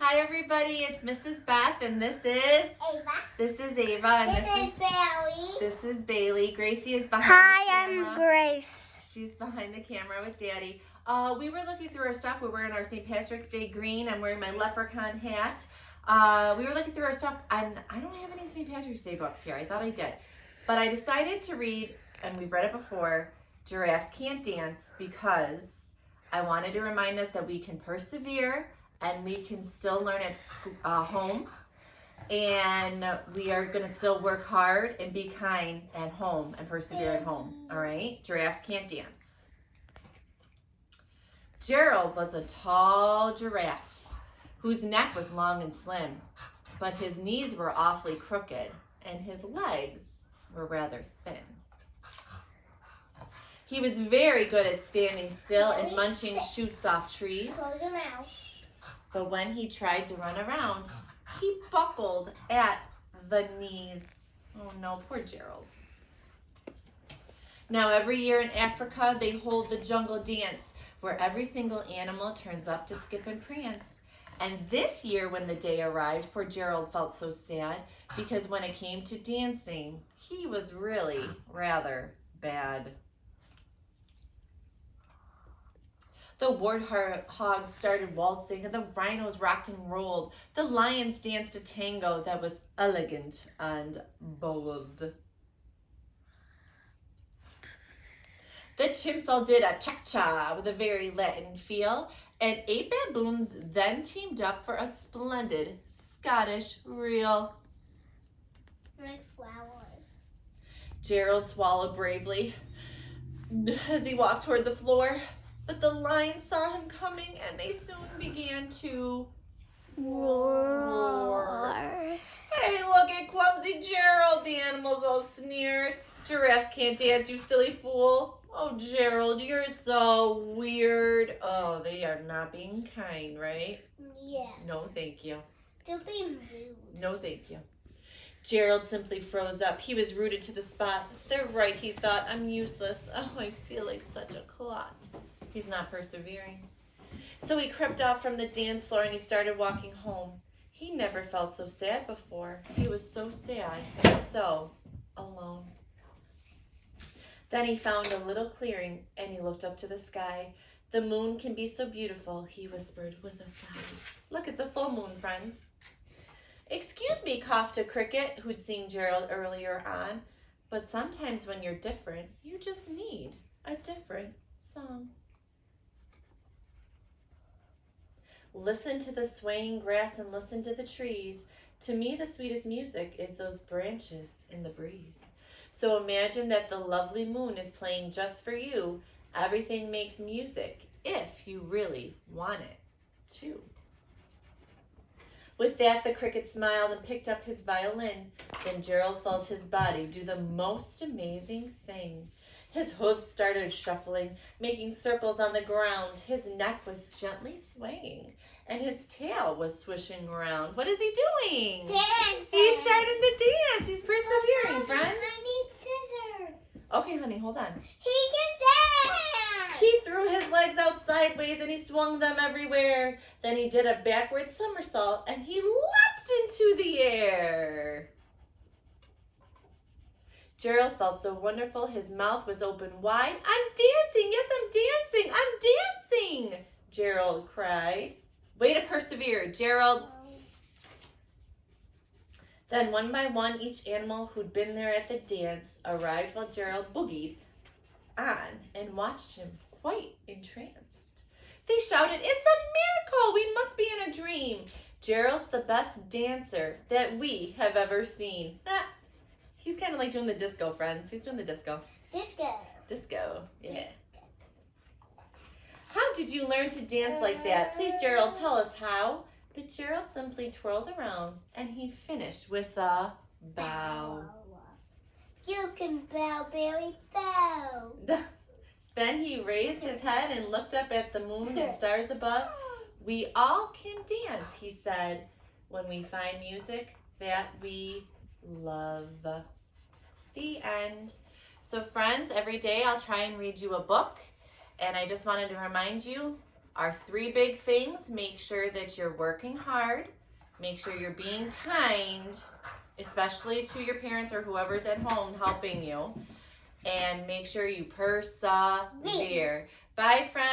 Hi everybody, it's Mrs. Beth and this is Ava. This is Ava and This is Bailey. This is Bailey. Gracie is behind Hi, the camera. I'm Grace. She's behind the camera with Daddy. We were looking through our stuff. We're wearing our St. Patrick's Day green. I'm wearing my leprechaun hat. We were looking through our stuff and I don't have any St. Patrick's Day books here. I thought I did. But I decided to read, and we've read it before, Giraffes Can't Dance, because I wanted to remind us that we can persevere and we can still learn at home, and we are going to still work hard and be kind at home and persevere at home. All right? Giraffes can't dance. Gerald was a tall giraffe whose neck was long and slim, but his knees were awfully crooked and his legs were rather thin. He was very good at standing still and munching shoots off trees. Close your mouth. But when he tried to run around, he buckled at the knees. Oh no, poor Gerald. Now every year in Africa, they hold the jungle dance, where every single animal turns up to skip and prance. And this year when the day arrived, poor Gerald felt so sad, because when it came to dancing, he was really rather bad. The warthogs started waltzing, and the rhinos rocked and rolled. The lions danced a tango that was elegant and bold. The chimps all did a cha-cha with a very Latin feel, and 8 baboons then teamed up for a splendid Scottish reel. Like flowers. Gerald swallowed bravely as he walked toward the floor. But the lions saw him coming, and they soon began to roar. Hey, look at clumsy Gerald, the animals all sneered. Giraffes can't dance, you silly fool. Oh, Gerald, you're so weird. Oh, they are not being kind, right? Yes. No, thank you. They're being rude. No, thank you. Gerald simply froze up. He was rooted to the spot. They're right, he thought. I'm useless. Oh, I feel like such a clot. He's not persevering. So he crept off from the dance floor and he started walking home. He never felt so sad before. He was so sad and so alone. Then he found a little clearing and he looked up to the sky. The moon can be so beautiful, he whispered with a sigh. Look, it's a full moon, friends. Excuse me, coughed a cricket who'd seen Gerald earlier on. But sometimes when you're different, you just need a different song. Listen to the swaying grass and listen to the trees. To me, the sweetest music is those branches in the breeze. So imagine that the lovely moon is playing just for you. Everything makes music if you really want it to. With that, the cricket smiled and picked up his violin. Then Gerald felt his body do the most amazing thing. His hooves started shuffling, making circles on the ground. His neck was gently swaying, and his tail was swishing around. What is he doing? Dancing. He's starting to dance. He's persevering, friends. I need scissors. Okay, honey, hold on. He can dance. He threw his legs out sideways, and he swung them everywhere. Then he did a backward somersault, and he leapt into the air. Gerald felt so wonderful, his mouth was open wide. I'm dancing, yes, I'm dancing, I'm dancing, Gerald cried. Way to persevere, Gerald. Then one by one, each animal who'd been there at the dance arrived while Gerald boogied on and watched him quite entranced. They shouted, it's a miracle, we must be in a dream. Gerald's the best dancer that we have ever seen. He's kind of like doing the disco, friends. He's doing the disco. Disco. Disco, yeah. Disco. How did you learn to dance like that? Please, Gerald, tell us how. But Gerald simply twirled around and he finished with a bow. You can bow, Barry, bow. Then he raised his head and looked up at the moon and stars above. We all can dance, he said, when we find music that we love. The end. So friends, every day I'll try and read you a book, and I just wanted to remind you Our 3 big things: make sure that you're working hard, make sure you're being kind, especially to your parents or whoever's at home helping you, and make sure you persevere. Bye, friends.